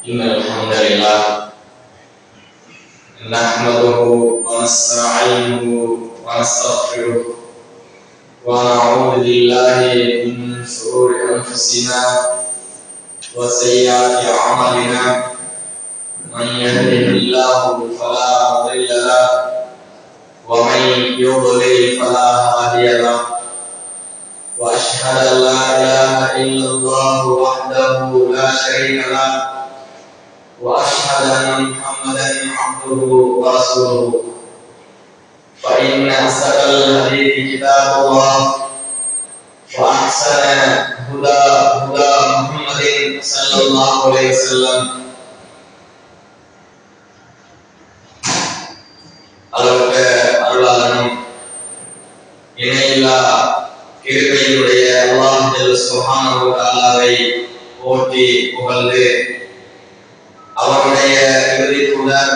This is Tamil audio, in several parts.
إن الحمد لله نحمده ونستعينه ونستغفره ونعوذ بالله من شرور أنفسنا وسيئات أعمالنا من يهده الله فلا مضل له ومن يضلل فلا هادي له وأشهد أن لا إله إلا الله وحده لا شريك له وأشهد أن محمدا عبده ورسوله فإن أصدق الحديث كتاب الله وأحسن هدى محمد صلى الله عليه وسلم அளவுக்கு அருளாளனும் இணையில்லா கிருபையினுடைய அல்லாஹ் ஜல்ல சுப்ஹானஹு வ தஆலாவை போற்றி புகழ்ந்து அவருடைய இறுதி தூதர்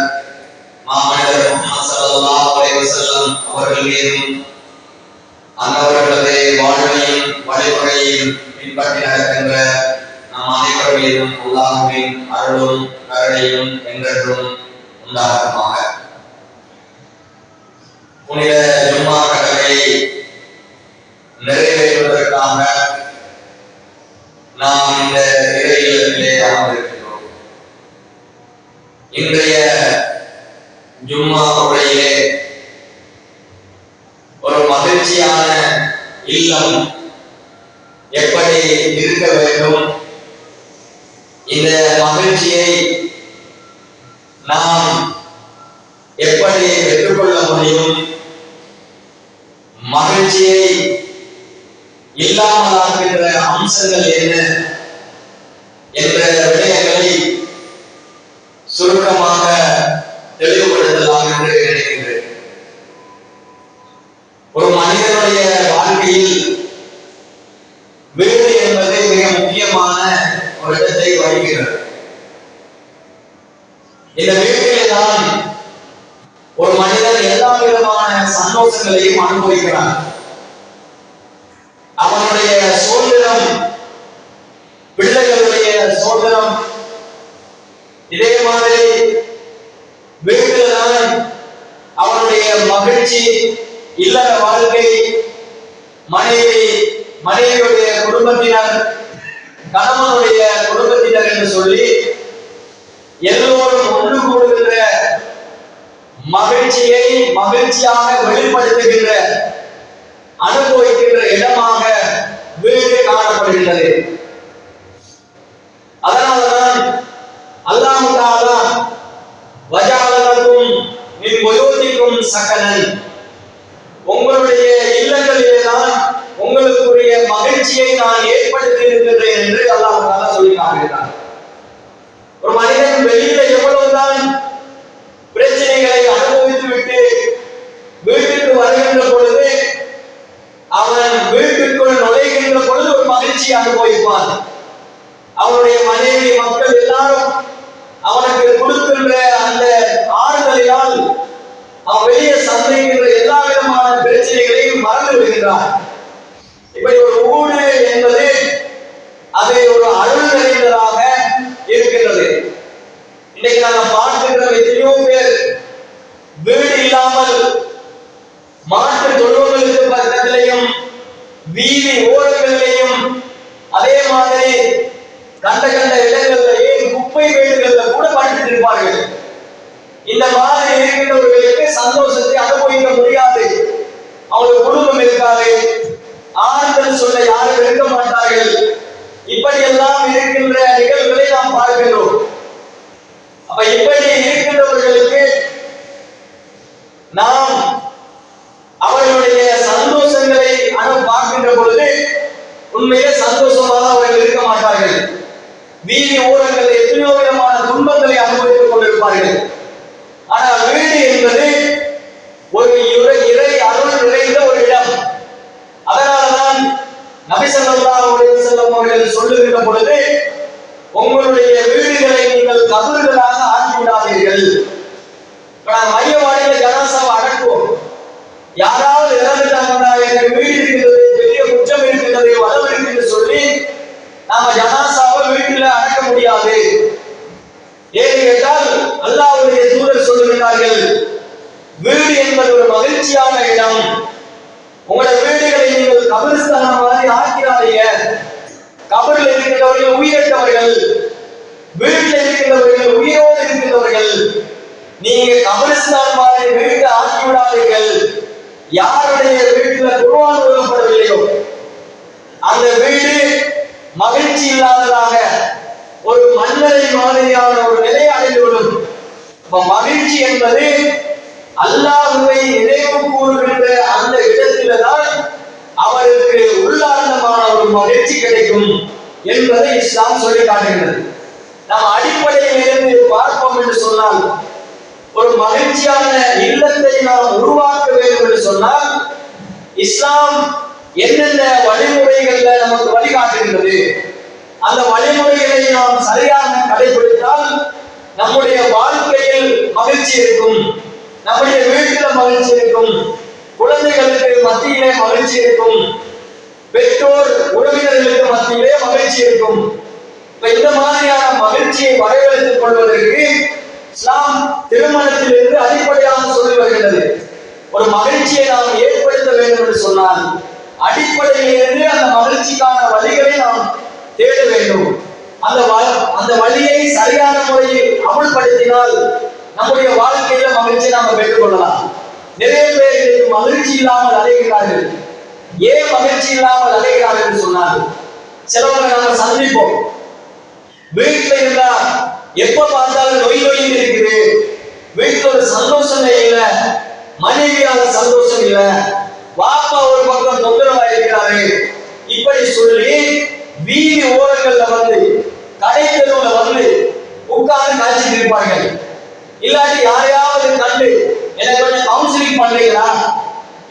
மாமனிதர் முஹம்மது ஸல்லல்லாஹு அலைஹி வஸல்லம் அவர்கள் மீதும் அன்னவர்களது வாழ்வையும் வழிமுறையையும் பின்பற்றி நடக்கின்ற நம் அனைவர் மீதும் அல்லாஹ்வின் அருளும் கருணையும் என்றென்றும் உண்டாகுமாக. புனித ஜும்மா கடமையை நிறைவேற்றுவதற்காக நாம் இந்த இறை இல்லத்திலே அமர்ந்திருக்கிறோம். இன்றைய ஜும்மா உரையிலே ஒரு மகிழ்ச்சியான இல்லம் எப்படி இருக்க வேண்டும், இந்த மகிழ்ச்சியை நாம் எப்படி பெற்றுக்கொள்ள முடியும், மகிழ்ச்சியை இல்லாமலாக்குகிற அம்சங்கள் என்ன என்ற விடயங்களை சுருக்கமாக தெளிவுபடுத்தலாம் என்று நினைக்கின்றேன். ஒரு மனிதனுடைய வாழ்க்கையில் வீடு என்பது மிக முக்கியமான ஒரு இடத்தை வகிக்கிறது. இந்த வீட்டிலே தான் ஒரு மனிதன் எல்லா விதமான சந்தோஷங்களையும் அனுபவிக்கிறான். அவனுடைய சுதந்திரம், பிள்ளைகளுடைய சுதந்திரம், இதே மாதிரி வீட்டில்தான் அவனுடைய மகிழ்ச்சி, இல்லற வாழ்க்கை, மனைவியுடைய குடும்பத்தினர், கணவனுடைய குடும்பத்தினர் என்று சொல்லி எல்லோரும் ஒன்று கூடுகின்ற மகிழ்ச்சியை மகிழ்ச்சியாக வெளிப்படுத்துகின்ற அனுபவிக்கின்ற இடமாக வீடு காணப்படுகின்றது. அதனால்தான் அல்லாஹ் தஆலா வஜஅலக்கும் மின் புயூதிக்கும் சகனன், உங்களுடைய இல்லங்களிலேதான் உங்களுக்குரிய மகிழ்ச்சியை நான் ஏற்படுத்தி இருக்கின்றேன் என்று அல்லாஹ் தஆலா சொல்லி காட்டுகிறார். ஒரு மனிதன் வெளியில எவ்வளவுதான் பிரச்சனைகளை அனுபவித்து விட்டு வீட்டுக்கு வருகின்ற பொழுது, அவன் வீட்டுக்குள் நுழைகின்ற பொழுது ஒரு மகிழ்ச்சி அனுபவிப்பான். அவனுடைய மனைவி, மக்கள் எல்லாரும் அவனுக்கு கொடுக்கின்ற அந்த ஆறுதலினால் அவன் வெளியே சந்திக்கின்ற எல்லா விதமான பிரச்சனைகளையும் மறந்து விடுகின்றான். இப்படி ஒரு ஊடு என்பது அது ஒரு அருள் நிறைந்ததாக இருக்கின்றது. இன்னைக்கு நாங்கள் பார்க்கின்ற எத்தனையோ பேர் வீடு இல்லாமல் மாற்று தொழுவங்களுக்கு பக்கத்திலையும் வீதி ஓரங்களிலேயும் அதே மாதிரி கண்ட இடங்களிலேயே குப்பை வீடுகள்ல கூட படுத்துட்டு இருப்பார்கள். இந்த மாதிரி இருக்கின்றவர்களுக்கு சந்தோஷத்தை அனுபவிக்க முடியாது. அவங்களுக்கு குடும்பம் இருக்காது, ஆறுதல் சொல்ல யாரும் இருக்க மாட்டார்கள். இப்படியெல்லாம் இருக்கின்ற நிகழ்வுகளை நாம் பார்க்கின்றோம். அப்ப இப்படி இருக்கின்றவர்களுக்கு நாம் அவர்களுடைய சந்தோஷங்களை பார்க்கின்ற பொழுது உண்மையிலே சந்தோஷமாக அவர்கள் இருக்க மாட்டார்கள். வீதி ஓரங்களில் எத்தனையோ விதமான துன்பங்களை அனுபவித்துக் கொண்டிருப்பார்கள். ஆனால் வீடு என்பது ஒரு இறை அருள் நிறைந்த ஒரு இடம். அதனால்தான் நபி ஸல்லல்லாஹு அலைஹி வஸல்லம் அவர்கள் சொல்லுகின்ற பொழுது, உங்களுடைய வீடுகளை நீங்கள் கபர்களாக ஆக்கிவிடாதீர்கள். மையவாடியில ஜனாசாவை அடக்குவோம். யாராவது இறந்துட்டாங்கன்னா எனக்கு வீடு இருக்கிறது, பெரிய குற்றம் இருக்கிறது, வளம் இருக்குன்னு சொல்லி நாம ஜனாசாவை வீட்டுல அடக்க முடியாது. அல்லாஹ்வுடைய தூதர் சொல்லுகிறார்கள், வீடு என்பது ஒரு மகிழ்ச்சியான இடம். உங்களோட வீடுகளை நீங்கள் கபரிஸ்தானம் மாதிரி ஆக்கிறாதீங்க. கபரில் இருக்கிறவர்கள் உயிரற்றவர்கள், வீட்டில் இருக்கிறவர்கள் உயிரோடு இருக்கிறவர்கள். நீங்க கபரிஸ்தான் மாதிரி வீட்டை ஆக்கி விடாதீர்கள். யாருடைய வீட்டுல குர்ஆன் ஓதப்படவில்லையோ அந்த வீடு மகிழ்ச்சி இல்லாததாக ஒரு மன்னரை மாதிரியான ஒரு நிலையை அடைந்துவிடும். மகிழ்ச்சி என்பது அல்லாஹ்வை நினைவு கூறுகின்ற அந்த இடத்தில்தான் அவருக்கு உள்ளார்ந்தமான ஒரு மகிழ்ச்சி கிடைக்கும் என்பதை இஸ்லாம் சொல்லி காட்டுகிறது. நாம் அடிப்படையில் இருந்து பார்ப்போம் என்று சொன்னால், ஒரு மகிழ்ச்சியான இல்லத்தை நாம் உருவாக்க வேண்டும் என்று சொன்னால் இஸ்லாம் என்னென்ன வழிமுறைகள்ல நமக்கு வழிகாட்டுகின்றது, அந்த வழிமுறைகளை நாம் சரியாக கடைபிடித்தால் நம்முடைய வாழ்க்கையில் மகிழ்ச்சி இருக்கும், நம்முடைய வீட்டில் மகிழ்ச்சி இருக்கும், குழந்தைகளுக்கு மத்தியிலே மகிழ்ச்சி இருக்கும், பெற்றோர் உறவினர்களுக்கு மத்தியிலே மகிழ்ச்சி இருக்கும். இந்த மாதிரியான மகிழ்ச்சியை வரவழைத்துக் கொள்வதற்கு இஸ்லாம் திருமணத்திலிருந்து அடிப்படையாக சொல்லி வருகிறது. ஒரு மகிழ்ச்சியை நாம் ஏற்படுத்த வேண்டும் என்று சொன்னால் அடிப்படையிலிருந்து அந்த மகிழ்ச்சிக்கான வழிகளை நாம் தேட வேண்டும். அந்த வழியை சரியான முறையில் அமுல்படுத்தினால் நம்முடைய வாழ்க்கையில மகிழ்ச்சியை நாம் பெற்றுக் கொள்ளலாம். நிறைய பேர் மகிழ்ச்சி இல்லாமல் அலைகிறார்கள். ஏன் மகிழ்ச்சி இல்லாமல் அலைகிறார்கள் என்று சொன்னால், சிலவங்களை நம்ம சந்திப்போம், வீட்டுல இருந்தா எப்ப பார்த்தாலும் நொய் நொய் இருக்குது, வீட்டுல ஒரு சந்தோஷமே இல்லை, மனைவியால சந்தோஷம் இல்லை, வாப்பா ஒரு பக்கம் தொந்தரவா இருக்கிறாரு, இப்படி சொல்லி வீதி ஓரங்கள்ல வந்து கடை தெருவுல வந்து உட்கார்ந்து காய்ச்சிட்டு இருப்பார்கள். இல்லாட்டி யாரையாவது கண்டு எனக்கு கொஞ்சம் கவுன்சிலிங் பண்றீங்களா,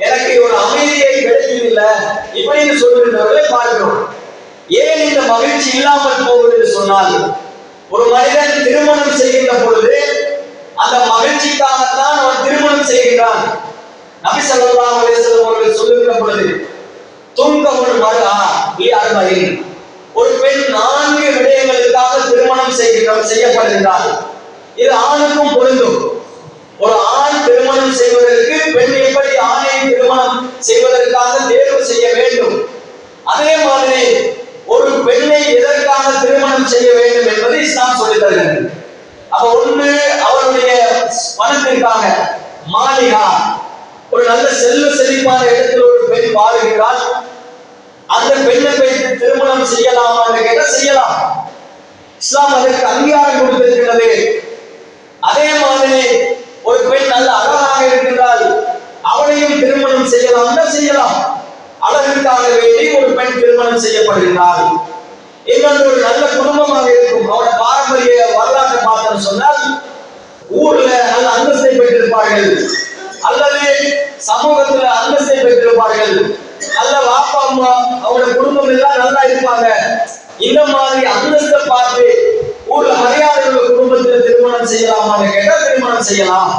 எனக்கு ஒரு அமைதியை கிடைக்கவில்லை இப்படின்னு சொல்லுகின்றவர்களை பார்க்கிறோம். ஏன் இந்த மகிழ்ச்சி இல்லாமல் போகுது என்று சொன்னால், ஒரு மனிதன் திருமணம் செய்கின்ற பொழுது அந்த மகிழ்ச்சிக்காகத்தான் அவன் திருமணம் செய்கின்றான். நபி ஸல்லல்லாஹு அலைஹி வஸல்லம் அவர்கள் சொல்லுகிற பொழுது, துன்கஹுல் மர்ஆ லிஅர்பஇன், ஒரு பெண் 4 விடயங்களுக்காக திருமணம் செய்யப்படுகிறார். இது ஆணுக்கும் பொருந்தும். ஒரு ஆண் திருமணம் செய்வதற்கு பெண் எப்படி ஆணை திருமணம் செய்வதற்காக தேர்வு செய்ய வேண்டும், அதே மாதிரி ஒரு பெண்ணை எதற்காக திருமணம் செய்ய வேண்டும் என்பது இஸ்லாம் சொல்லித் தருகிறது. அப்ப ஒன்று, அவருடைய பணத்திற்காக, மாளிகா, ஒரு நல்ல செல்வ செழிப்பான இடத்தில் ஒரு பெண் வாழுகிறாள், அந்த பெண்ணை வைத்து திருமணம் செய்யலாமா என்று கேட்டால் செய்யலாம். இஸ்லாம் அதற்கு அங்கீகாரம் கொடுத்திருக்கிறது. அதே மாதிரி ஒரு பெண் நல்ல அழகாக இருக்கிறாள், அவளையும் திருமணம் செய்யலாம். அழகுக்காக வேண்டி ஒரு பெண் திருமணம் செய்யப்படுகிறாள். இன்னொன்று, ஒரு நல்ல குடும்பமாக இருக்கும், அவருடைய பாரம்பரிய வரலாற்றை பார்த்தோம் சொன்னால் ஊர்ல நல்ல அந்தஸ்தை பெற்றிருப்பார்கள், அல்லது சமூகத்துல அந்தஸ்தை பெற்றிருப்பார்கள், நல்ல வாப்பா அம்மா அவருடைய குடும்பம் எல்லாம் நல்லா இருப்பாங்க. இந்த மாதிரி அந்தஸ்தை பார்த்து ஊர்ல மரியாதை உள்ள குடும்பத்தில் திருமணம் செய்யலாமான்னு கேட்டால் திருமணம் செய்யலாம்.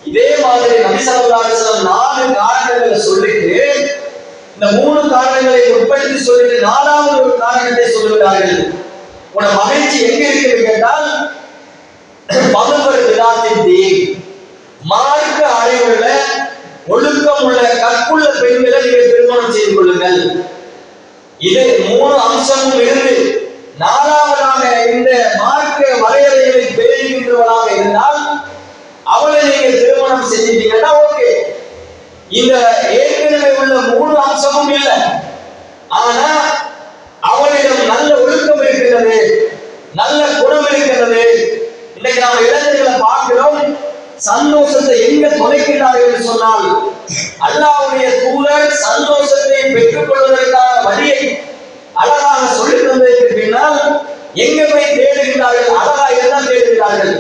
இதே மாதிரி நபி ஸல்லல்லாஹு அலைஹி வஸல்லம் 4 காரணங்களை சொல்லிட்டு, இந்த 3 காரணங்களை உட்படுத்தி சொல்லிட்டு 4வது ஒரு காரணத்தை சொல்லுகிறார்கள். உன மகிழ்ச்சி எங்க இருக்குன்னு கேட்டால், பதுவர் விதாத்தின் மார்க்க அறிவுள்ள ஒழுக்கம் உள்ள கற்புள்ள பெண்களை நீங்கள் திருமணம் செய்து கொள்ளுங்கள். இது 3 அம்சமும் இருந்து 4வதாக இந்த மார்க்க வரையறைகளை பேணுகின்றவராக இருந்தால் அவளை நீங்கள் திருமணம் செஞ்சிட்டீங்கன்னா ஓகே. இந்த ஏற்கனவே உள்ள 3 அம்சமும் இல்லை, ஆனா அவளிடம் நல்ல ஒழுக்கம் இருக்கிறது, நல்ல குணம் இருக்கிறது. இன்னைக்கு நாம் இளைஞர்களை பார்க்கிறோம், சந்தோஷத்தை எங்க தொலைக்கிறார்கள் என்று சொன்னால், அல்லாஹ்வுடைய தூதர் சந்தோஷத்தை பெற்றுக் கொள்வதற்கான வழியை அழகாக சொல்லி தந்ததற்கு பின்னால் எங்க போய் தேடுகிறார்கள்? அழகா இருந்தால் தேடுகிறார்கள்,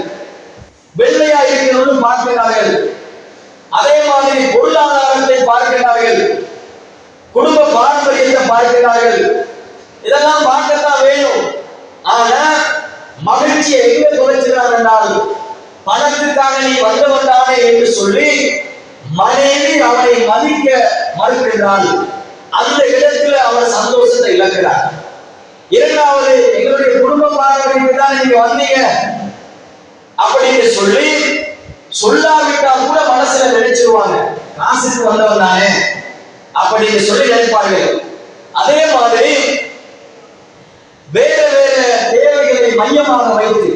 வெள்ளையா இருக்கிறது பார்க்கிறார்கள், அதே மாதிரி பொருளாதாரத்தை பார்க்கிறார்கள், குடும்ப பாரம்பரியத்தை பார்க்கிறார்கள். இதெல்லாம் பார்க்கத்தான் வேணும். ஆனா மகிழ்ச்சியை எங்க தொலைக்கிறார் என்றால், பணத்துக்காக நீ வந்தவன்தானே என்று சொல்லி மனைவி அவனை மதிக்க மறுக்கிறாள். அந்த இடத்துல அவர் சந்தோஷத்தை இழக்கிறார். இரண்டாவது, எங்களுடைய குடும்ப பாரம்பரியத்தை தான் நீங்க வந்தீங்க, அப்படின்னு சொல்லி சொல்லாவிட்டா கூட மனசுல நினைச்சிருவாங்க, காசுக்கு வந்தவன் தானே அப்படின்னு சொல்லி நினைப்பார்கள். அதே மாதிரி வேற வேற தேவைகளை மையமாக வைத்து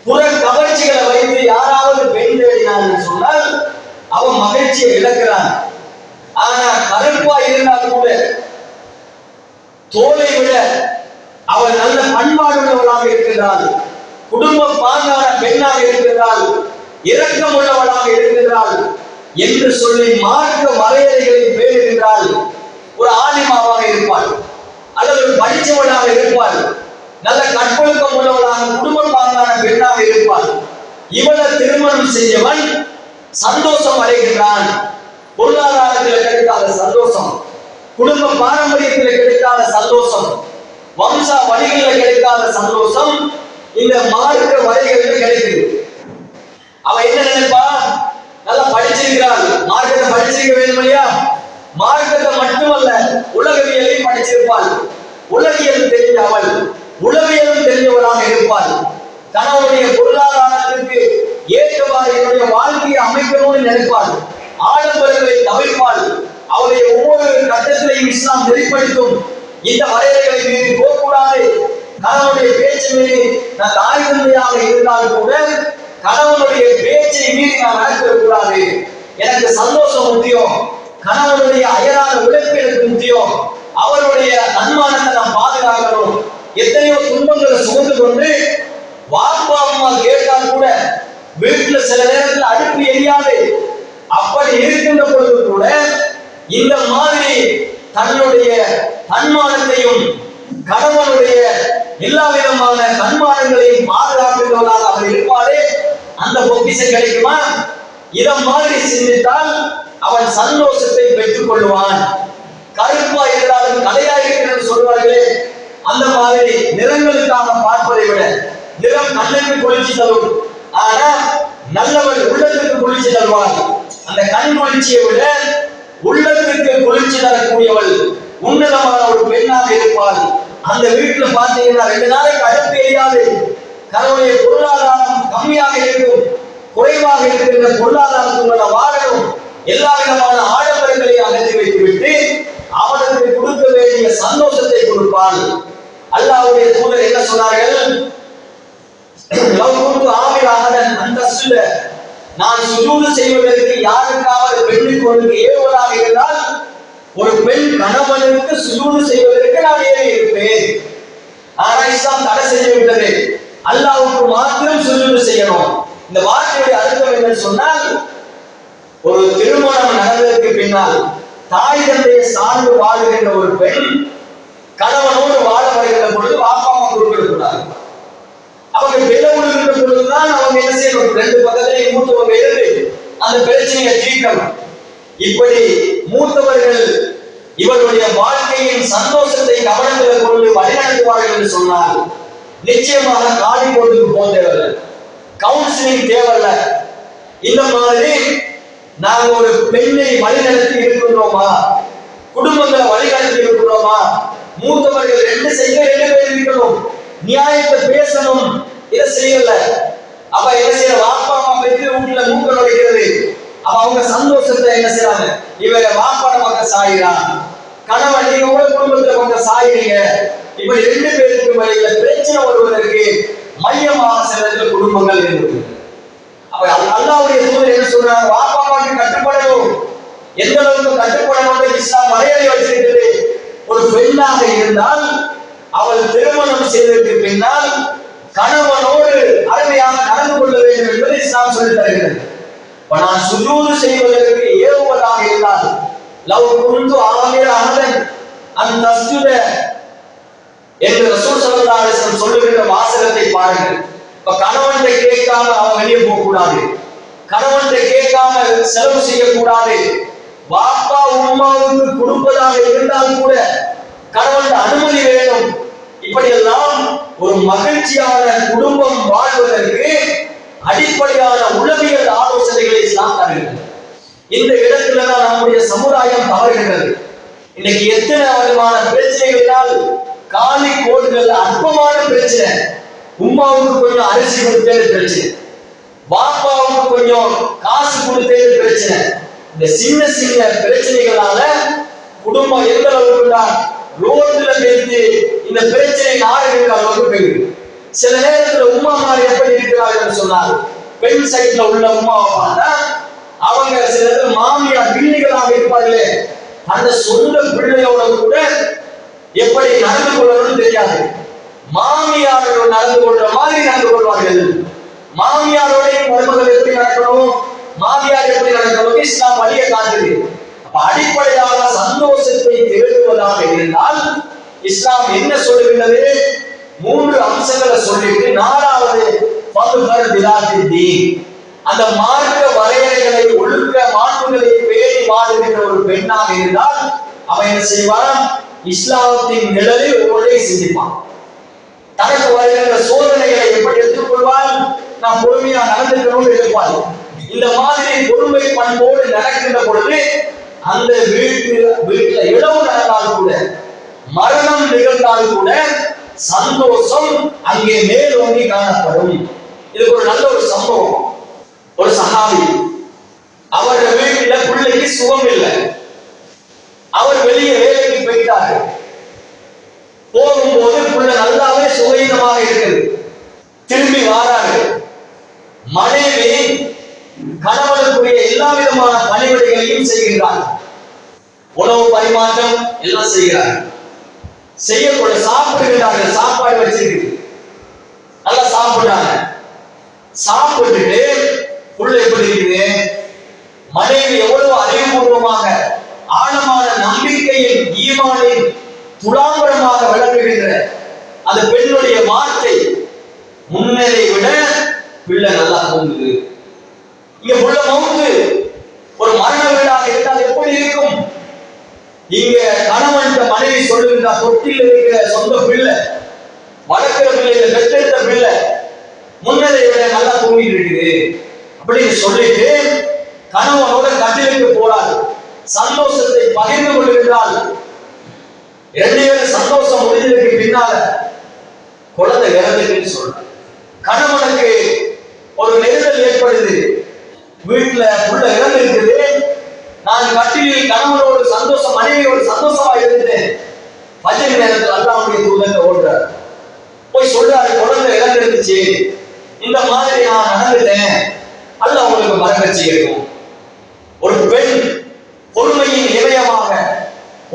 புற கவர்ச்சிகளை வைத்து யாராவது பெண் தேடினான்னு சொன்னால் அவன் மகிழ்ச்சியை இழக்கிறான். ஆனா கருப்பா இருந்தால் கூட தோலை விட அவள் நல்ல பண்பாடு உள்ளவளாக இருக்கின்றாள், குடும்ப பாங்கான பெண்ணாக இருக்கின்றாள், இரக்கம் உள்ளவளாக இருக்கின்றாள் என்று சொல்லி மார்க்க வரையறைகளை பேணுகின்றாள். ஒரு ஆலிமாவாக இருப்பாள் அல்லது ஒரு படித்தவளாக இருப்பாள், நல்ல கற்பொழுக்கம் உள்ளவளாக குடும்ப பாங்கான பெண்ணாக இருப்பாள். இவளை திருமணம் செய்யவன் சந்தோஷம் அடைகின்றான். பொருளாதாரத்தில் கிடைக்காத சந்தோஷம், குடும்ப பாரம்பரியத்தில் கிடைக்காத சந்தோஷம், வம்சா வழிகளில் கிடைக்காத சந்தோஷம் இந்த மார்க்க வழிகளில் கிடைக்குது. அவன் என்ன நினைப்பா, நல்லா படிச்சிருக்கிறாள், மார்க்கத்தை படிச்சிருக்க வேண்டும் இல்லையா, மார்க்கத்தை மட்டுமல்ல உலகவியலையும் படிச்சிருப்பாள், உலகியல் தெரிஞ்ச அவள் உளவியலும் தெரிஞ்சவளாக இருப்பாள். கணவனுடைய பொருளாதாரத்திற்கு ஏற்றவாறு என்னுடைய வாழ்க்கையை அமைக்கணும்னு நினைப்பாள், ஆடம்பரங்களை தவிர்ப்பாள். அவருடைய ஒவ்வொரு கட்டத்திலையும் இஸ்லாம் வெளிப்படுத்தும், இந்த வரையறைகளை மீறி போகக்கூடாது. கணவனுடைய பேச்சு மீறி நான் தாய் தந்தையாக இருந்தால் கூட கணவனுடைய பேச்சை மீறி நான் நடக்கக்கூடாது. எனக்கு சந்தோஷம் முக்கியம், கணவனுடைய அயரான உழைப்பு எனக்கு முக்கியம், அவருடைய தன்மானத்தை நான் பாதுகாக்கணும். எத்தனையோ துன்பங்களை சுமந்து கொண்டு வாப்பா அம்மா கேட்டால் கூட வீட்டுல சில நேரத்தில் அடுப்பு எரியாது. அப்படி இருக்கின்ற பொழுது கூட இந்த மாதிரி தன்னுடைய தன்மானத்தையும் கணவனுடைய எல்லா விதமான தன்மானங்களையும் பாதுகாக்கின்றவர்களாக அவர் இருப்பாரே, அந்த பொக்கிஷம் கிடைக்குமா? இத மாதிரி சிந்தித்தால் அவன் சந்தோஷத்தை பெற்றுக் கொள்வான். கருப்பா இருந்தாலும் கலையா இருக்கிறது சொல்வார்களே, அந்த மாதிரி நிறங்களுக்காக பார்ப்பதை விட நிறம் கண்ணுக்கு குளிர்ச்சி தரும், ஆனா நல்லவள் உள்ளத்திற்கு குளிர்ச்சி தருவாள். அந்த கண் குளிர்ச்சியை விட உள்ளத்திற்கு குளிர்ச்சி தரக்கூடியவள் உன்னதமான ஒரு பெண்ணாக இருப்பாள். அந்த வீட்டுல பாத்தீங்கன்னா 2 நாளைக்கு அடுப்பு எரியாது. கணவனுடைய பொருளாதாரம் கம்மியாக இருக்கும், குறைவாக இருக்கின்ற பொருளாதாரத்துள்ள வாழணும். எல்லா விதமான ஆடம்பரங்களை அகற்றி வைத்துவிட்டு அவனுக்கு கொடுக்க வேண்டிய சந்தோஷத்தை கொடுப்பாள். அல்லாஹ்வுடைய தூதர் என்ன சொன்னார்கள்? நான் சுஜூது செய்வதற்கு யாருக்காவது பெண்ணுக்கு ஒன்று ஏவுவதாக இருந்தால் ஒரு பெண் கணவனுக்கு சுஜூது செய்வதற்கு நான் ஏறி இருப்பேன். ஆனா இஸ்லாம் தடை செய்து விட்டது, அல்லாஹ்வுக்கு மாத்திரம் சுஜூது செய்யணும். இந்த வார்த்தையுடைய அர்த்தம் என்னன்னு சொன்னால், ஒரு திருமணம் நடந்ததற்கு பின்னால் தாய் தந்தையை சார்ந்து வாழுகின்ற ஒரு பெண் கணவனோடு வாழ வருகின்ற பொழுது வாப்பா அம்மா கொடுக்கக்கூடாது. அவங்க விலை கொடுக்கின்ற பொழுதுதான் அவங்க என்ன செய்யணும், 2 பக்கத்திலையும் மூத்தவங்க இருந்து அந்த பிரச்சனையை தீர்க்கணும். இப்படி மூத்தவர்கள் இவருடைய வாழ்க்கையின் சந்தோஷத்தை கவனத்தில் கொண்டு வழிநடத்துவார்கள் என்று சொன்னால் நிச்சயமாக காலி போட்டுக்கு போக தேவையில்லை, கவுன்சிலிங் தேவையில்லை. இந்த மாதிரி நாங்கள் ஒரு பெண்ணை வழிநடத்தி இருக்கின்றோமா, குடும்பங்களை வழிநடத்தி இருக்கிறோமா, மூத்தவர்கள் 2 பேர் இருக்கணும், நியாயத்தை பேசணும், இதை செய்யல. அப்ப என்ன செய்யற, வாப்பா அம்மா பெற்று வீட்டுல மூக்க நுழைக்கிறது. அப்ப அவங்க சந்தோஷத்தை என்ன செய்யறாங்க, இவர வாப்பாட பக்கம் சாயிறான், கணவன் நீங்க உங்க குடும்பத்துல பக்கம் சாயிறீங்க. இப்படி 2 பேருக்கு வழியில பிரச்சனை வருவதற்கு மையமாக சில குடும்பங்கள் இருக்கு. அப்ப அல்லாஹ்வுடைய தூதர் என்ன சொல்றாங்க, வாப்பா அம்மாவுக்கு கட்டுப்படணும். எந்த அளவுக்கு கட்டுப்படணும் இஸ்லாம் வரையறை வச்சிருக்கிறது. ஒரு பெண்ணாக இருந்தால் அவள் திருமணம் செய்ததற்கு பின்னால் கணவனோடு அருமையாக நடந்து கொள்ள வேண்டும் என்பதை இஸ்லாம் சொல்லித் தருகிறது. நான் சுஜூது செய்வதற்கு ஏவுவதாக இருந்தால் லவ் குந்து ஆமிர அஹதன் அன் தஸ்ஜுத என்று ரசூல் ஸல்லல்லாஹு அலைஹி வஸல்லம் சொல்லுகிற வாசகத்தை பாருங்கள். இப்ப கணவன்கிட்ட கேட்காம அவன் வெளியே போக கூடாது, கணவன்கிட்ட கேட்காம செலவு செய்யக்கூடாது. வாப்பா உம்மாவுக்கு கொடுப்பதாக இருந்தால் கூட கணவன் அனுமதி வேண்டும். இப்படியெல்லாம் ஒரு மகிழ்ச்சியான குடும்பம் வாழ்வதற்கு அடிப்படையான உளவியல் ஆலோசனைகளை இஸ்லாம் தருகிறது. இந்த இடத்துலதான் நம்முடைய சமுதாயம் தவறுகிறது. இன்னைக்கு எத்தனை விதமான பிரச்சனைகளால் காலி கோடுகள், அற்பமான பிரச்சனை, உம்மாவுக்கு கொஞ்சம் அரிசி கொடுத்தது பிரச்சனை, வாப்பாவுக்கு கொஞ்சம் காசு கொடுத்தது பிரச்சனை. இந்த சின்ன சின்ன பிரச்சனைகளால குடும்பம் எந்த அளவுக்கு ரோட்ல பேசி இந்த பிரச்சனை நாடுகிற அளவுக்கு போயிருக்கு. சில நேரத்துல உமாமார் எப்படி இருக்கிறார்கள் சொன்னார், பெண் சைட்ல உள்ள உமாவை பார்த்தா அவங்க சில நேரத்தில் மாமியார் பிள்ளைகளாக இருப்பார்களே, அந்த சொந்த பிள்ளையோட கூட எப்படி நடந்து கொள்ளணும்னு தெரியாது. மாமியாரோடு நடந்து கொள்ற மாதிரி நடந்து கொள்வார்கள். மாமியாரோட மருமகள் எப்படி நடக்கணும், மாமியார் எப்படி நடக்கணும் இஸ்லாம் வழியை காட்டுது. அப்ப அடிப்படையாக சந்தோஷத்தை தேடுவதாக இருந்தால் இஸ்லாம் என்ன சொல்லுகின்றது? 3 அம்சங்களை சொல்லிட்டு 4வது அந்த மார்க்க வரையறைகளை ஒழுக்க மாண்புகளை பேணி வாழுகின்ற ஒரு பெண்ணாக இருந்தால் அவன் என்ன செய்வான்? இஸ்லாத்தின் நிழலில் ஒவ்வொன்றை சிந்திப்பான். தனக்கு வருகின்ற சோதனைகளை எப்படி எடுத்துக்கொள்வான்? நான் பொறுமையா நடந்துக்கணும்னு இருப்பாள். இந்த மாதிரி பொறுமை பண்போடு நடக்கின்ற பொழுது அந்த வீட்டுல இழவு நடந்தால் கூட, மரணம் நிகழ்ந்தால் கூட சந்தோஷம் அங்கே மேலோங்கி காணப்படும். இதுக்கு ஒரு நல்ல ஒரு சம்பவம். ஒரு சஹாபி, அவர் வீட்டுல பிள்ளைக்கு சுகம் இல்லை. அவர் வெளியே வேலைக்கு போயிட்டாரு. போகும்போது பிள்ளை நல்லாவே சுகீனமாக இருக்குது. திரும்பி வாராரு. மனைவி கணவனுக்குரிய எல்லா விதமான பணிவிடைகளையும் செய்கின்றார். உணவு பரிமாற்றம் எல்லாம் செய்கிறார். செய்யக்கூட சாப்பிடுகிறார்கள். சாப்பாடு வச்சிருக்கு, நல்லா சாப்பிடுறாங்க. சாப்பிட்டுட்டு உள்ள எப்படி இருக்குது? மனைவி எவ்வளவு அறிவுபூர்வமாக ஆழமான நம்பிக்கையின் ஈமானின் துலாபரமாக விளங்குகின்ற அந்த பெண்ணுடைய வார்த்தை, முன்னரை விட பிள்ளை நல்லா தூங்குது. இங்க உள்ள மவுத்து ஒரு மரண வீடாக இருந்தால் எப்படி இருக்கும்? இங்க கணவன் மனைவி சொல்லுகின்ற தொட்டில் இருக்கிற சொந்த பிள்ளை, வளர்க்கிற பிள்ளைகளை பெற்றெடுத்த பிள்ளை முன்னரை விட நல்லா தூங்கிட்டு இருக்குது அப்படின்னு சொல்லிட்டு கணவனோட கட்டிலுக்கு போறாரு. சந்தோஷத்தை பகிர்ந்து கொள்கிறாள். 2 பேரும் சந்தோஷம் முடிஞ்சதுக்கு பின்னால குழந்தை இறந்துக்குன்னு சொல்ற. கணவனுக்கு ஒரு நெருடல் ஏற்படுது. வீட்டுல புள்ள இறந்து இருக்குது. நான் கட்டிலில் கணவனோடு சந்தோஷம், மனைவியோடு சந்தோஷமா இருந்தேன். பஜனை நேரத்தில் அல்லாஹ்வுடைய தூதர் ஓடுறார். போய் சொல்றாரு, குழந்தை இறந்துருந்துச்சு, இந்த மாதிரி நான் நடந்துட்டேன், அல்லாஹ் உங்களுக்கு பரக்கத் செய்யட்டும். ஒரு பெண் பொறுமையின் இதயமாக,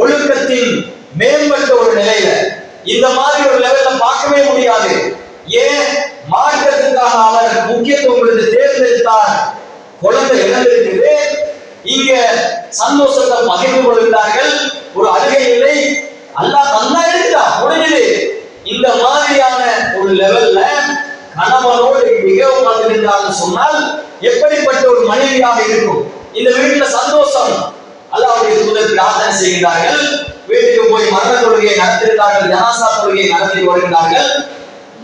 ஒழுக்கத்தின் மேம்பட்ட ஒரு நிலையில இந்த மாதிரி ஒரு லெவல்ல பார்க்கவே முடியாது. ஏன்? மார்க்கத்துக்காக அவர் முக்கியத்துவம் கொடுத்து தேர்ந்தெடுத்தார். குழந்தை இறந்திருக்குது. இங்க சந்தோஷத்தை பகிர்ந்து கொள்கிறார்கள். ஒரு அழுகை இல்லை. அல்லாஹ் தந்தா எடுத்தா முடிஞ்சது. இந்த மாதிரியான ஒரு லெவல்ல கணவனோடு மிகவும் வந்திருந்தான்னு சொன்னால் எப்படிப்பட்ட ஒரு மனைவியாக இருக்கும்? இந்த வீட்டுல சந்தோஷம். அல்லாஹ்வுடைய தூதர் பிரார்த்தனை செய்கிறார்கள். வீட்டுக்கு போய் மரண தொழுகையை நடத்திருந்தார்கள், ஜனாசா தொழுகையை நடத்தி வருகிறார்கள்.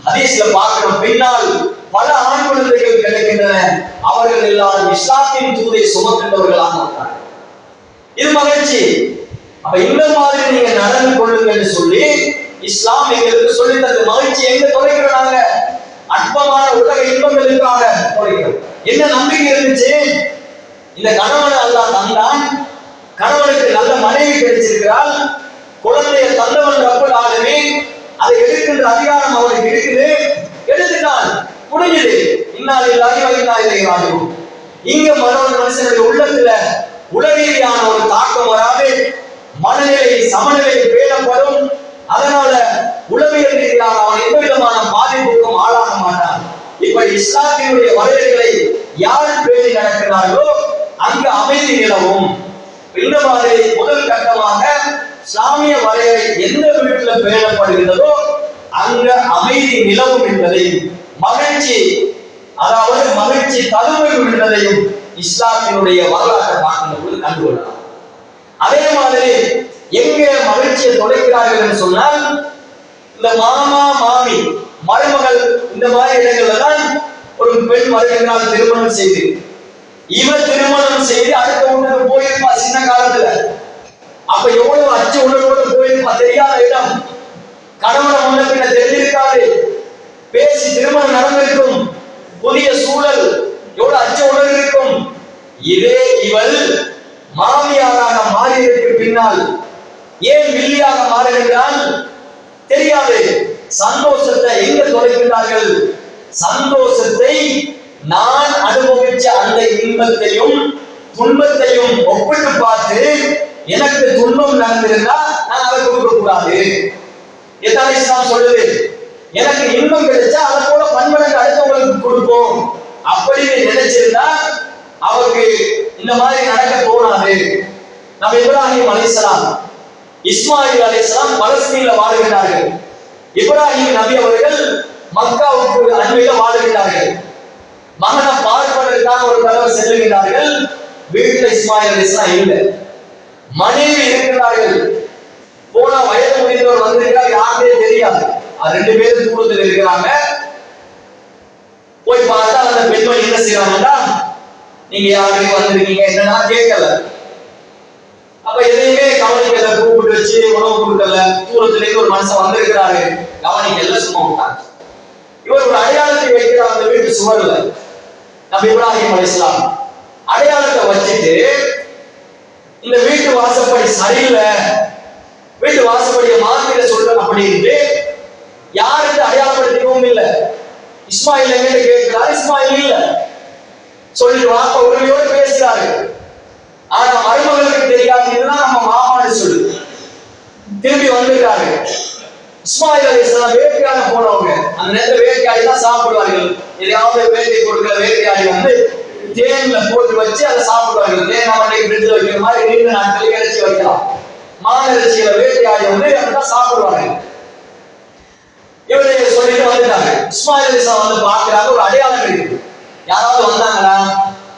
ஹதீஸ்ல பார்க்கிறோம், பின்னால் பல ஆண் குழந்தைகள் கிடைக்கின்றன. அவர்கள் எல்லாரும் இஸ்லாத்தின் தூதை சுமக்கின்றவர்களாக இருக்கிறார்கள். இது மகிழ்ச்சி. அப்ப இந்த மாதிரி நீங்க நடந்து கொள்ளுங்கன்னு சொல்லி இஸ்லாம் எங்களுக்கு சொல்லி தந்த மகிழ்ச்சி எங்க தொலைக்கிறாங்க? அற்பமான உலக இன்பங்களுக்காக தொலைக்கிறோம். என்ன நம்பிக்கை இருந்துச்சு? இந்த கணவனை அல்லாஹ் தந்தான், கணவனுக்கு நல்ல மனைவி கிடைச்சிருக்கிறாள், குழந்தைய தந்தவன் ரப்பல் ஆலமீன், அதை எடுக்கின்ற அதிகாரம் அவனுக்கு இருக்குது, எடுத்துட்டான், முடிஞ்சது. இன்னாலில்லாஹி வ இன்னா இலைஹி ராஜிஊன். இங்க மனுஷனுடைய உள்ளத்துல உளரீதியான ஒரு தாக்கம் வராது, மனநிலை சமநிலை பேணப்படும். அதனால உளவியல் ரீதியாக அவன் எந்த விதமான பாதிப்புக்கும் ஆளாக மாட்டான். இப்ப இஸ்லாத்தினுடைய வரையறைகளை யார் பேணி நடக்கிறார்களோ அங்கு அமைதி நிலவும். இந்த மாதிரி முதல் கட்டமாக இஸ்லாமிய வரையறை எந்த வீட்டுல பேணப்படுகிறதோ அங்க அமைதி நிலவும் என்பதை, மகிழ்ச்சி, அதாவது மகிழ்ச்சி தழுவை என்பதையும் இஸ்லாத்தினுடைய வரலாற்றை பார்க்கின்ற பொழுது கண்டுகொள்ளலாம். அதே மாதிரி எங்க மகிழ்ச்சியை தொலைக்கிறார்கள் என்று சொன்னால், இந்த மாமா மாமி மருமகள் இந்த மாதிரி இடங்கள்ல தான் ஒரு பெண் வருகிறாள் திருமணம் செய்து. இவர் திருமணம் செய்து அடுத்த வீட்டுக்கு போயிருப்பா சின்ன காலத்துல. அப்ப எவ்வளவு அச்சு உணர்வோடு போயிருப்பா, தெரியாத இடம், கணவனை முன்ன பின்ன தெரிஞ்சிருக்காது, பேசி திருமணம் நடந்திருக்கும், புதிய சூழல், மருமகள் மாமியாராக மாறியதற்கு பின்னால் ஏன் வில்லியாக மாறுகின்றால் தெரியாது. சந்தோஷத்தை எங்க தொலைக்கின்றார்கள்? சந்தோஷத்தை நான் அனுபவிச்ச அந்த இன்பத்தையும் துன்பத்தையும் ஒப்பிட்டு பார்த்து எனக்கு துன்பம் நடந்திருந்தா நான் அதை கொடுக்க கூடாது. எதான் இஸ்லாம் சொல்லுது? எனக்கு இன்பம் கிடைச்சா அதை போல பன்மடங்கு அடுத்தவங்களுக்கு கொடுப்போம் அப்படின்னு நினைச்சிருந்தா அவருக்கு இந்த மாதிரி நடக்க தோணாது. நம்ம இப்ராஹிம் அலைஹிஸ்ஸலாம், இஸ்மாயில் அலைஹிஸ்ஸலாம் பலஸ்தீன்ல வாழுகிறார்கள். இப்ராஹிம் நபி அவர்கள் மக்காவுக்கு அண்மையில வாழுகிறார்கள். மகனை பார்ப்பதற்காக ஒரு தடவை செல்லுகிறார்கள். வீட்டுல இஸ்மாயில் அலைஹிஸ்ஸலாம் இல்லை, மனைவி இருக்கிறார்கள். போன வயது முடிந்தவர் வந்திருக்கார், யாருமே தெரியாது. அது 2 பேரும் தூரத்தில் இருக்கிறாங்க. போய் பார்த்தா அந்த பெண்மணி என்ன செய்யறாங்கன்னா, நீங்க யாருக்கு வந்திருக்கீங்க என்னன்னா கேட்கல. அப்ப எதையுமே கவனிக்கல, கூப்பிட்டு வச்சு உணவு கொடுக்கல. தூரத்துல இருந்து ஒரு மனுஷன் வந்திருக்கிறாரு, கவனிக்கல, சும்மா விட்டாங்க. இவர் ஒரு அடையாளத்தை வைக்கிறார் அந்த வீட்டு சுவர்ல. நபி இப்ராஹிம் அலைஹிஸ்ஸலாம் அடையாளத்தை வச்சுட்டு இந்த வீட்டு வாசப்படி சரியில்லை, வீட்டு வாசப்படியை மாத்திர சொல்ற அப்படின்ட்டு யாருக்கு அடையாளப்படுத்திக்கவும் இல்லை. இஸ்மாயில் எங்க கேட்கிறார், இஸ்மாயில் இல்ல சொல்லிட்டு வாப்ப உரிமையோடு பேசுறாரு. ஆனா மருமகளுக்கு தெரியாது, இதுதான் நம்ம மாமான்னு சொல்லு. திரும்பி வந்துட்டாரு. இஸ்மாயில் அலைஹிஸ்ஸலாம் வேட்டையாட போனவங்க. அந்த நேரத்தில் வேட்டையாடி தான் சாப்பிடுவார்கள். எதையாவது வேட்டை கொடுக்கிற வேட்டையாடி வந்து தேன்ல போட்டு வச்சு அதை சாப்பிடுவார்கள். தேன் அவனுக்கு ஃப்ரிட்ஜில் வைக்கிற மாதிரி நீண்ட நாட்களுக்கு இறைச்சி வைக்கலாம். மானிறைச்சியில வேட்டையாடி வந்து அப்படிதான் சாப்பிடுவார்கள். இவரை சொல்லிட்டு வந்துட்டாங்க. இஸ்மாயில் அலைஹிஸ்ஸலாம் வந்து பார்க்கிறாங்க, ஒரு அடையாளம் இருக்குது. யாராவது வந்தாங்களா?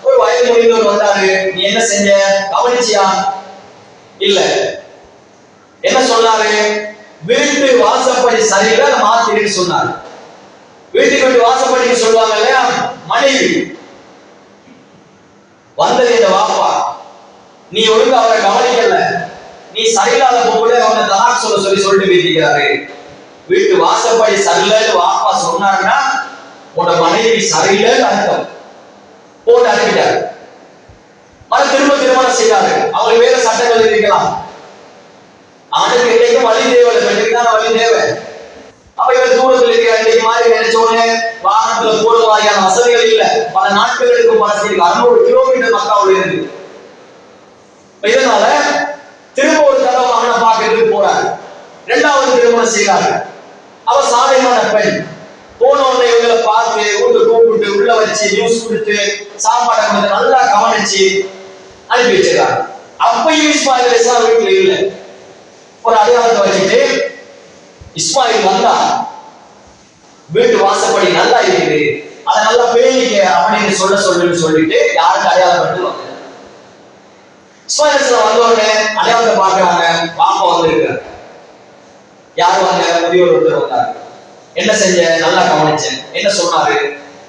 ஒரு வயது முடிந்தவர் வந்தாரு. நீ என்ன செஞ்ச, கவனிச்சியா? இல்ல. என்ன சொன்னாரு? வீட்டு வாசப்படி சரியில்லை, மாத்திரின்னு சொன்னாரு. வீட்டுக்கு வீட்டு வாசப்படின்னு சொல்லுவாங்க இல்லையா, மனைவி. வந்தது இந்த வாப்பா, நீ ஒழுங்கு அவரை கவனிக்கல, நீ சரியில்லாத போல அவனை தலாக் சொல்லிட்டு வீட்டிக்கிறாரு. வீட்டு வாசப்படி சரியில்லைன்னு வாப்பா சொன்னாருன்னா உன்னோட மனைவி சரியில்லைன்னு அர்த்தம். போட்டு அனுப்பிட்டாரு. திரும்ப திருமணம் செய்தாரு. அவங்களுக்கு வேற சட்டங்கள் இருக்கலாம். ஆணுக்கு இன்னைக்கும் வழி தேவை, பெண்ணுக்கு தான் வழி தேவை. அப்ப இவர் தூரத்தில் இருக்கிற இன்னைக்கு மாதிரி நினைச்சோன்னு வாகனத்துல போற மாதிரியான வசதிகள் இல்ல. பல நாட்கள் எடுக்கும். 600 கிலோமீட்டர் மக்காவுல இருந்து. இதனால திரும்ப ஒரு தடவை மகனை பார்க்கறதுக்கு போறாரு. 2வது திருமணம் செய்யறாரு. அவ சாலையான பெண். போன உடனே இவங்களை பார்த்து உள்ள கூப்பிட்டு உள்ள வச்சு நியூஸ் கொடுத்து சாப்பாடை கொடுத்து நல்லா கவனிச்சு அனுப்பி வச்சிருக்காங்க. அப்பயும் இஸ்மாயில் அலைஹிஸ்ஸலாம் வீட்டுல இல்லை. ஒரு அடையாளத்தை வச்சுட்டு இஸ்மாயில் வந்தா வீட்டு வாசப்படி நல்லா இருக்குது, அதை நல்லா பேணிக்க அப்படின்னு சொல்லிட்டு யாருக்கு அடையாளம் பண்ணி வந்தாங்க. இஸ்மாயில் அலைஹிஸ்ஸலாம் வந்த உடனே அடையாளத்தை பார்க்கறாங்க. பாப்பா வந்திருக்காரு. யார் வந்த? முதியோர் ஒருத்தர் வந்தாரு. என்ன செஞ்ச? நல்லா கவனிச்சேன். என்ன சொன்னாரு?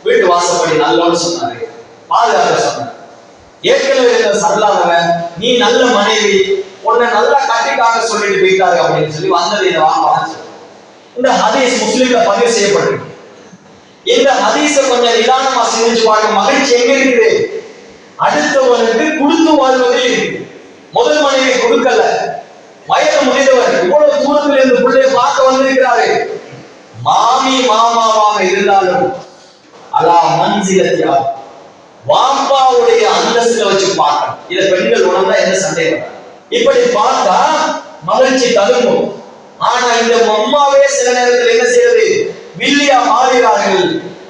வீட்டு வாசப்படி நல்லோன்னு சொன்னாரு, பாதுகாக்க சொன்னாரு. ஏற்கனவே இருந்த சரளாதவன், நீ நல்ல மனைவி, உன்னை நல்லா கட்டிக்காக சொல்லிட்டு போயிட்டாரு அப்படின்னு சொல்லி வந்தது இந்த வாப்பான்னு. இந்த ஹதீஸ் முஸ்லிம்ல பதிவு செய்யப்பட்டிருக்கு. இந்த ஹதீஸை கொஞ்சம் நிதானமா சிந்திச்சு பார்க்க மகிழ்ச்சி எங்க இருக்குது? அடுத்தவனுக்கு கொடுத்து வாழ்வதில் இருக்கு. முதல் மனைவி கொடுக்கல, வயது முடிந்தவர் இவ்வளவு தூரத்தில் இருந்து பிள்ளையை பார்க்க வந்திருக்கிறாரு. மாமி மாமாவாக இருந்தாலும் அல்லா மன்சிலத்தியா வாப்பாவுடைய அந்தஸ்துல வச்சு பார்க்கணும். இதை பெண்கள் உணர்ந்தா என்ன சந்தேகம்? இப்படி பார்த்தா மகிழ்ச்சி தருங்கும். ஆனா இந்த அம்மாவே சில நேரத்தில் என்ன செய்யறது? வில்லியா மாறுகிறார்கள்.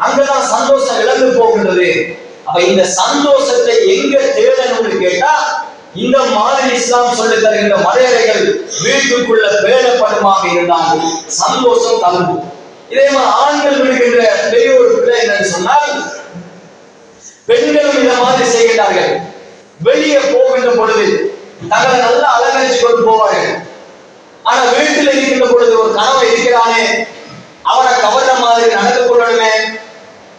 அங்கதான் சந்தோஷம் இழந்து போகின்றது. அப்ப இந்த சந்தோஷத்தை எங்க தேடணும்னு கேட்டா, இந்த மாதிரி இஸ்லாம் சொல்லி தருகின்ற மரியாதைகள் வீட்டுக்குள்ள பேணப்படுமாக இருந்தால் சந்தோஷம் தரும். இதே மாதிரி ஆண்கள் விடுகின்ற பெரிய ஒரு பிள்ளை என்னன்னு சொன்னால், பெண்களும் இந்த மாதிரி செய்கிறார்கள். வெளியே போகின்ற பொழுது தங்களை நல்லா அலங்கரிச்சு கொண்டு போவார்கள். ஆனா வீட்டில் இருக்கின்ற பொழுது ஒரு கணவன் இருக்கிறானே, அவனை கவர்ற மாதிரி நடந்து கொள்ளணுமே.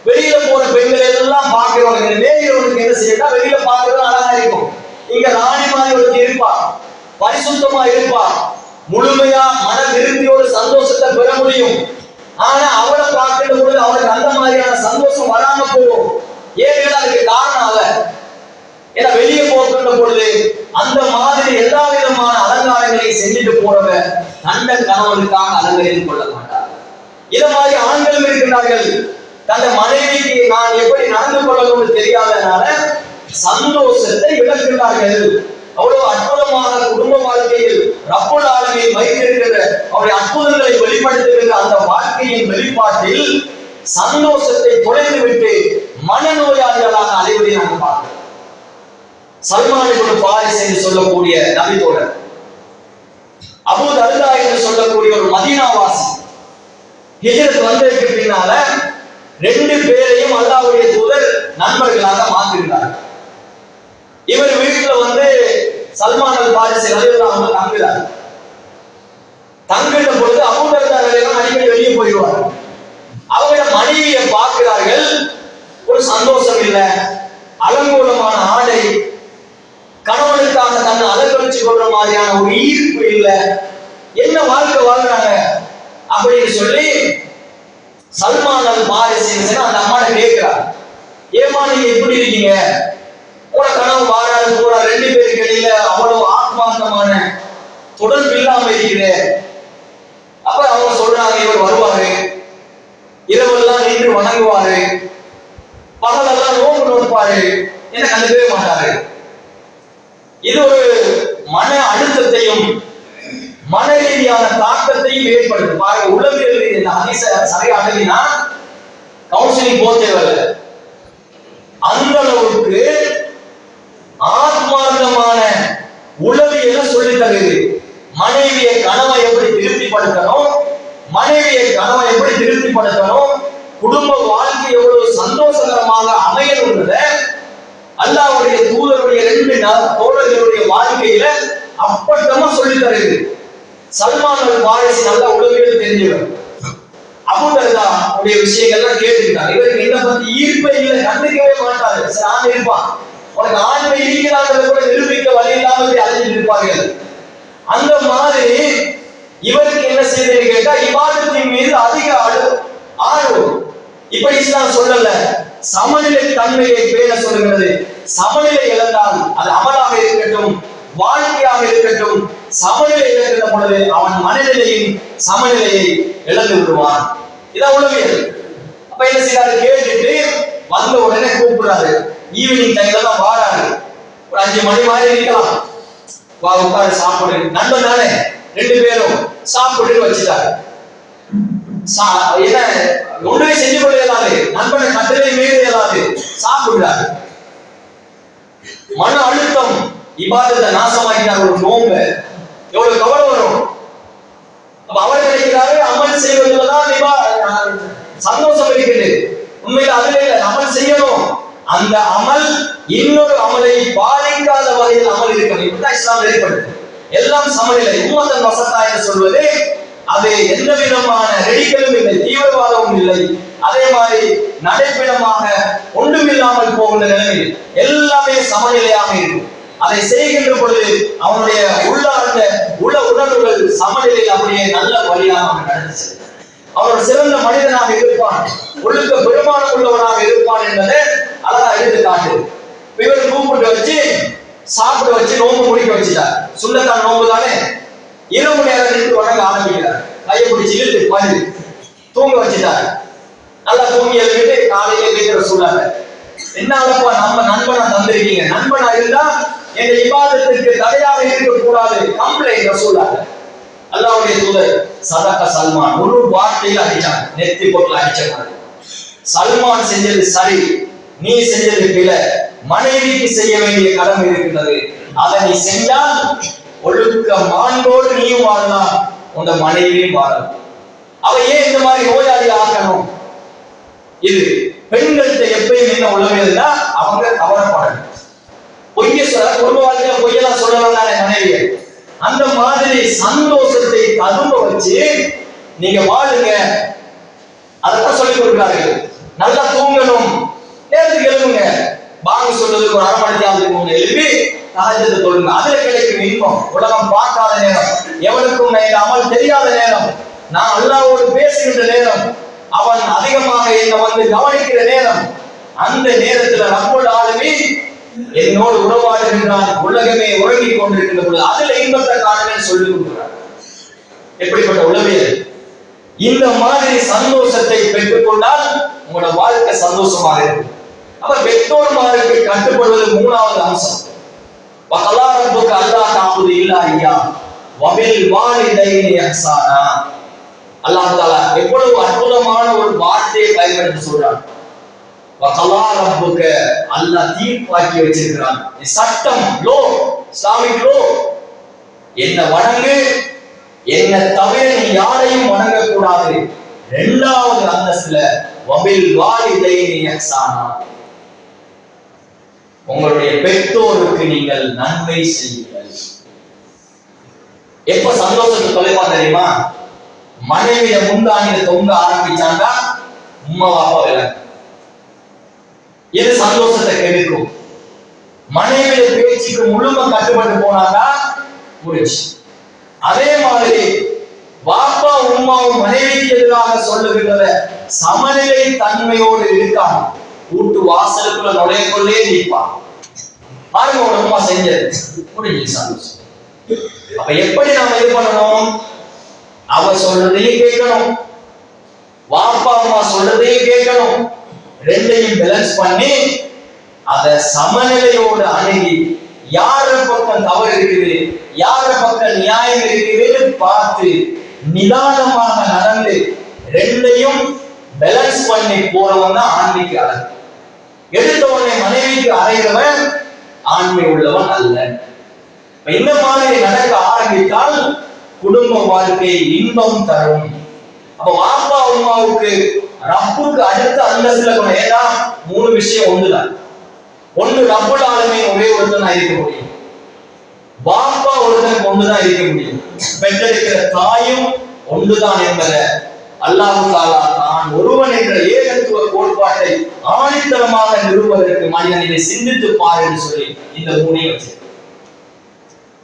வெளியில போற பெண்கள் எல்லாம் பார்க்கிறவங்க நேரவனுக்கு என்ன செய்யறா, வெளியில பார்க்கறது அழகா இருக்கும். இங்க ராணி மாதிரி ஒருத்தி இருப்பா, பரிசுத்தமா இருப்பா, முழுமையா மன விருத்தியோடு சந்தோஷத்தை பெற முடியும். ஆனா அவளை பார்க்கின்ற பொழுது அவனுக்கு அந்த மாதிரியான சந்தோஷம் வராம போகும். ஏன்? அதுக்கு காரணம் அவ. ஏன்னா வெளியே போகின்ற பொழுது அந்த மாதிரி எல்லா விதமான அலங்காரங்களை செஞ்சுட்டு போறவ தந்த கணவனுக்காக அலங்கரித்துக் கொள்ள மாட்டார். இத மாதிரி ஆண்களும் இருக்கிறார்கள். தந்த மனைவிக்கு நான் எப்படி நடந்து கொள்ளணும்னு தெரியாதனால சந்தோஷத்தை இழக்கிறார்கள். அவ்வளவு அற்புதமாக குடும்ப வாழ்க்கையில் ரப்புல் ஆலமீன் வைத்திருக்கிற அவருடைய அற்புதங்களை வெளிப்படுத்துகிற அந்த வாழ்க்கையின் வெளிப்பாட்டில் சந்தோஷத்தை தொலைத்துவிட்டு மனநோயாளிகளாக அலைவதை நாங்கள் பார்க்கிறோம். சல்மான் இப்னு ஃபாரிஸ் என்று சொல்லக்கூடிய நபித்தோழர், அபூ தர்தா என்று சொல்லக்கூடிய ஒரு மதீனாவாசி, ஹிஜ்ரத் வந்ததற்கு பின்னால 2 பேரையும் அல்லாஹ்வுடைய தூதர் நண்பர்களாக மாற்றினார். இவர் வீட்டுல சல்மான் அல் ஃபாரிஸி ரலியல்லாஹு அன்ஹு தங்குகிறார். தங்கிட்ட பொழுது அபூ தர்தா ரலியல்லாஹு அடிக்கடி வெளியே போயிடுவார். அவங்கள மனைவியை பார்க்கிறார்கள். ஒரு சந்தோஷம் இல்ல, அலங்கோலமான ஆடை, கணவனுக்காக தன்னை அலங்கரிச்சு கொள்ற மாதிரியான ஒரு ஈர்ப்பு இல்ல, என்ன வாழ்க்கை வாழ்றாங்க அப்படின்னு சொல்லி சல்மான் அல் ஃபாரிஸி அந்த அம்மாட்ட கேட்கிறார், ஏமா நீங்க எப்படி இருக்கீங்க, உங்களோட கணவன் வாராரு போறாரு, 2 பேருக்கு இடையில அவ்வளவு ஆத்மார்த்தமான தொடர்பு இல்லாம இருக்குது. அப்ப அவங்க சொல்றாங்க, இவர் வருவாரு, இரவெல்லாம் நின்று வணங்குவாரு, பகலெல்லாம் நோன்பு நோட்பாரு, என்ன கண்டுக்கவே மாட்டாரு. இது ஒரு மன அழுத்தத்தையும் மன ரீதியான தாக்கத்தையும் ஏற்படுத்தும். பாருங்க, உளவியல் இந்த ஹதீஸ சரியா அணுகினா கவுன்சிலிங் போக தேவையில்லை. அந்த அளவுக்கு ஆத்மார்த்தமான உளவியலை சொல்லி தருது. மனைவியை கணவன் எப்படி திருப்திப்படுத்தணும், மனைவியை கணவன் எப்படி திருப்திப்படுத்தணும், குடும்ப வாழ்க்கை எவ்வளவு சந்தோஷகரமாக அமையணுன்றத அல்லாஹ்வுடைய தூதருடைய 2 தோழர்களுடைய வாழ்க்கையில அப்பட்டமா சொல்லி தருது. சல்மான் அல் ஃபாரிஸி நல்ல உளவியல் தெரிஞ்சவர். அபூ தர்தா உடைய விஷயங்கள்லாம் கேட்டுக்கிட்டார். இவருக்கு என்ன பத்தி ஈர்ப்பை இல்லை, கண்டுக்கவே மாட்டாரு. சரி, ஆண் இருப்பான், உனக்கு ஆண்மை இருக்கிறார்கள் கூட நிரூபிக்க வழி இல்லாமல் அலைஞ்சிட்டு இருப்பார்கள். அந்த மாதிரி இவருக்கு என்ன செய்யுதுன்னு கேட்டா இபாதத்தின் மீது அதிக ஆர்வம். இப்படி இஸ்லாம் சொல்லல, சமநிலை தன்மையை பேண சொல்லுகிறது. சமநிலை இழந்தால் அது அமலாக இருக்கட்டும், வாழ்க்கையாக இருக்கட்டும், சமநிலை இழக்கிற பொழுது அவன் மனநிலையின் சமநிலையை இழந்து விடுவான். இதான் உளவியல். அப்ப என்ன செய்யறாரு, கேட்டுட்டு வந்த உடனே கூப்பிடுறாரு. ஈவினிங் டைம்ல தான் வாராரு. ஒரு 5 மணி மாதிரி இருக்கலாம், வா உட்காரு சாப்பிடு. நண்பன் தானே, 2 பேரும் சாப்பிட்டு வச்சுட்டாரு. என்ன ஒன்றை செஞ்சு கொள்ள இயலாது, நண்பனை கட்டளை மீறி இயலாது, சாப்பிடுறாரு. மன அழுத்தம், இபாதத்தை நாசமாக்கிட்டார். ஒரு நோம்பு எவ்வளவு கவலை வரும். அப்ப அவர் நினைக்கிறாரு அமல் செய்வதுலதான் சந்தோஷம் இருக்குது. உண்மையில அதுல இல்ல, அமல் செய்யணும். அந்த அமல் இன்னொரு அமலை பாதிக்காத வகையில் அமல் இருக்கணும். இப்படிதான் இஸ்லாம் ஏற்படுது. எல்லாம் சமநிலை. உம்மத்தன் வசத்தா என்று சொல்வது அது எந்த விதமான ரெடிக்கலும் இல்லை, தீவிரவாதமும் இல்லை. அதே மாதிரி நடைப்பிடமாக ஒன்றுமில்லாமல் போகின்ற நிலையில் எல்லாமே சமநிலையாக இருக்கும். அதை செய்கின்ற பொழுது அவனுடைய உள்ளார்ந்த உள உணர்வுகள் சமநிலையில் அப்படியே நல்ல வழியாக நடந்து செல்லும். அவன் சிறந்த மனிதனாக இருப்பான், ஒழுக்க பெருமானம் உள்ளவனாக இருப்பான் என்பதை அழகா எடுத்து காட்டு. இவர் கூப்பிட்டு வச்சு சாப்பிட வச்சு நோம்பு முடிக்க வச்சுட்டார். சுண்ணத்தான நோம்பு தானே. இரவு நேரம் நின்று வணங்க ஆரம்பிக்கிறார். கையை பிடிச்சி இழுத்து பழி தூங்க வச்சுட்டார். நல்லா தூங்கி எழுதிட்டு காலையில கேட்கிற சூழல, என்ன அளப்பா நம்ம நண்பனா தந்திருக்கீங்க, நண்பனா இருந்தா எங்க இபாதத்திற்கு தடையாக இருக்கக்கூடாது, கம்ப்ளைண்ட் சூழல. அல்லாஹ்வுடைய தூதர் சதக சல்மான் ஒரு வார்த்தையில் அடிச்சாங்க, நெத்தி போட்டு அடிச்சாங்க. சல்மான் செஞ்சது சரி, நீ செஞ்சது பிழை. மனைவிக்கு செய்ய வேண்டிய கடமை இருக்கிறது, அதை நீ செஞ்சால் ஒழுக்க மாண்போடு நீயும் வாழலாம், உங்க மனைவியும் வாழலாம். அவ ஏன் இந்த மாதிரி நோயாளி ஆக்கணும்? இது பெண்கள்கிட்ட எப்பயும் என்ன உளவியல்னா அவங்க கவலைப்படணும். பொய்ய சொல்ல குடும்ப வாழ்க்கையில பொய்யெல்லாம் சொல்லலாம் தானே மனைவியை. அந்த மாதிரி சந்தோஷத்தை ததும்ப வச்சு நீங்க வாழுங்க. அதைத்தான் சொல்லிக் கொடுக்கிறார்கள். நல்லா தூங்கணும், நேரத்துக்கு எழுதுங்க. பாங்க சொல்றதுக்கு ஒரு 1/2 மணி நேரத்துக்கு எழுப்பி தஹஜ்ஜுத் தொழுங்க. அதுல கிடைக்கும் இன்பம் உலகம் பார்க்காத நேரம், எவனுக்கும் அமல் தெரியாத நேரம், நான் அல்லாஹ்வோடு பேசுகின்ற நேரம், அவன் அதிகமாக என்ன கவனிக்கிற நேரம். அந்த நேரத்துல ரப்புல் ஆலமீன் என்னோடு உறவாடுகின்றான், உலகமே உறங்கிக் கொண்டிருக்கின்ற பொழுது அதுல இன்பத்தை காணுன்னு சொல்லி கொடுக்கிறார். எப்படிப்பட்ட உளவியல்! இந்த மாதிரி சந்தோஷத்தை பெற்றுக் கொண்டால் உங்களோட வாழ்க்கை சந்தோஷமாக இருக்கும். அப்ப பெற்றோர்மாருக்கு கட்டுப்படுவது மூணாவது அம்சம். வகலா ரப்புக அல்லா தஅபுது இல்லா இய்யா வபில் வாலிதைனி இஹ்சானா. அல்லாஹ் தஆலா எவ்வளவு அற்புதமான ஒரு வார்த்தையை பயன்படுத்தி சொல்றான். வகலா ரப்புக, அல்லாஹ் தீர்ப்பாக்கி வச்சிருக்கிறான். சட்டம், லோ, இஸ்லாமிக் லோ. என்ன வணங்கு, என்ன தவிர நீ யாரையும் வணங்க கூடாது. இரண்டாவது அந்தஸ்துல வபில் வாலிதைனி இஹ்சானா, உங்களுடைய பெற்றோருக்கு நீங்கள் நன்மை செய்யுங்கள். எப்ப சந்தோஷத்தை தொலைவா தெரியுமா? மனைவிய முந்தானில தொங்க ஆரம்பிச்சாங்க உம்மா வாப்பா வேலை, இது சந்தோஷத்தை கெடுக்கும். மனைவிய பேச்சுக்கு முழுமை கட்டுப்பட்டு போனாங்க முடிச்சு. அதே மாதிரி வாப்பா உம்மாவும் மனைவிக்கு எதிராக சொல்லுகின்றத சமநிலை தன்மையோடு இருக்காங்க. வீட்டு வாசலுக்குள்ள நுழையக்குள்ளே நிற்பான். பாருங்க ஒரு அம்மா செஞ்சது முடிஞ்சு சந்தோஷம். அப்ப எப்படி நாம இது பண்ணணும்? அவ சொல்றதையும் கேட்கணும், வாப்பா அம்மா சொல்றதையும் கேட்கணும். ரெண்டையும் பேலன்ஸ் பண்ணி அத சமநிலையோடு அணுகி யார பக்கம் தவறு இருக்குது, யார பக்கம் நியாயம் இருக்குதுன்னு பார்த்து நிதானமாக நடந்து ரெண்டையும் பேலன்ஸ் பண்ணி போறவன் தான் ஆன்மீக அழகு. எடுத்த உடனே மனைவிக்கு அறைகிறவன் ஆண்மை உள்ளவன் அல்ல. இந்த மாதிரி நடக்க ஆரம்பித்தால் குடும்ப வாழ்க்கை இன்பம் தரும். அப்ப வாப்பா அம்மாவுக்கு ரப்புக்கு அடுத்த அந்தஸ்துல ஏதா மூணு விஷயம் ஒண்ணுதான். ஒண்ணு ரப்புல் ஆலமீன் ஒரே ஒருத்தனா இருக்க முடியும், வாப்பா ஒருத்தனுக்கு ஒண்ணுதான் இருக்க முடியும், பெற்றெடுக்கிற தாயும் ஒன்றுதான் என்பதை அல்லாஹ் தஆலா தான் ஒருவன் என்ற ஏகத்துவ கோட்பாட்டை ஆணித்தரமாக நிறுவுவதற்கு மனிதன் இதை சிந்தித்து பார் என்று சொல்லி இந்த மூணையும் வச்சு.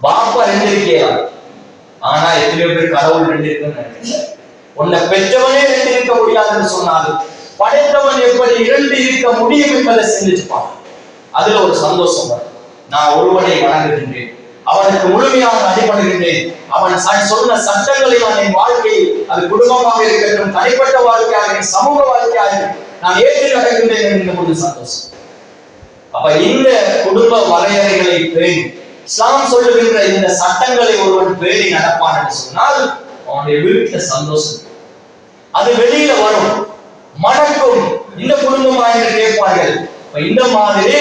பாப்பா ரெண்டு இருக்கலாம், ஆனா எத்தனையோ பேர் கடவுள் ரெண்டு இருக்குன்னு உன்னை பெற்றவனே ரெண்டு இருக்க முடியாதுன்னு சொன்னாலும் படைத்தவன் எப்படி இரண்டு இருக்க முடியும் என்பதை சிந்திச்சுப்பான். அதுல ஒரு சந்தோஷம் வரும். நான் ஒருவனை வணங்குகின்றேன், அவனுக்கு முழுமையாக அடிபடுகின்றேன், அவன் சொன்ன சட்டங்களை நான் என் வாழ்க்கையில், அது குடும்பமாக இருக்கட்டும், தனிப்பட்ட வாழ்க்கையாக, சமூக வாழ்க்கையாக நான் ஏற்று நடக்கின்றேன் என்கின்ற போது சந்தோஷம். அப்ப இந்த குடும்ப வரையறைகளை பேணி இஸ்லாம் சொல்லுகின்ற இந்த சட்டங்களை ஒருவன் பேணி நடப்பான் என்று சொன்னால் அவனுடைய வீட்டுல சந்தோஷம். அது வெளியில வரும், மணக்கும். இந்த குடும்பமா என்று கேட்பார்கள். இந்த மாதிரி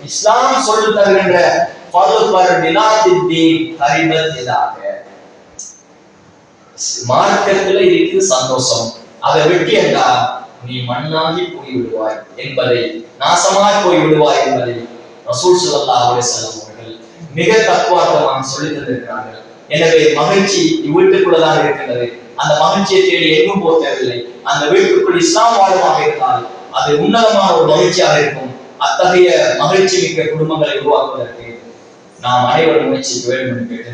இஸ்லாம் சொல்லி தருகின்ற மார்க்கத்துல இருக்குது சந்தோஷம். அதை வெட்டி என்றா நீ மண்ணாகி போய் விடுவாய் என்பதை, நாசமாய் போய் விடுவாய் என்பதை ரசூல் ஸல்லல்லாஹு அலைஹி வஸல்லம் அவர்கள் மிக தக்குவார்த்தமாக சொல்லி தந்திருக்கிறார்கள். எனவே மகிழ்ச்சி வீட்டுக்குள்ளதான் இருக்கின்றது. அந்த மகிழ்ச்சியை தேடி எங்கும் போக தேவையில்லை. அந்த வீட்டுக்குள் இஸ்லாம் வாழ்வாக இருந்தால் அது உன்னதமான ஒரு மகிழ்ச்சியாக இருக்கும். அத்தகைய மகிழ்ச்சி மிக்க குடும்பங்களை உருவாக்குவதற்கு நாம் அனைவரும் முயற்சிக்க வேண்டும் என்று கேட்டு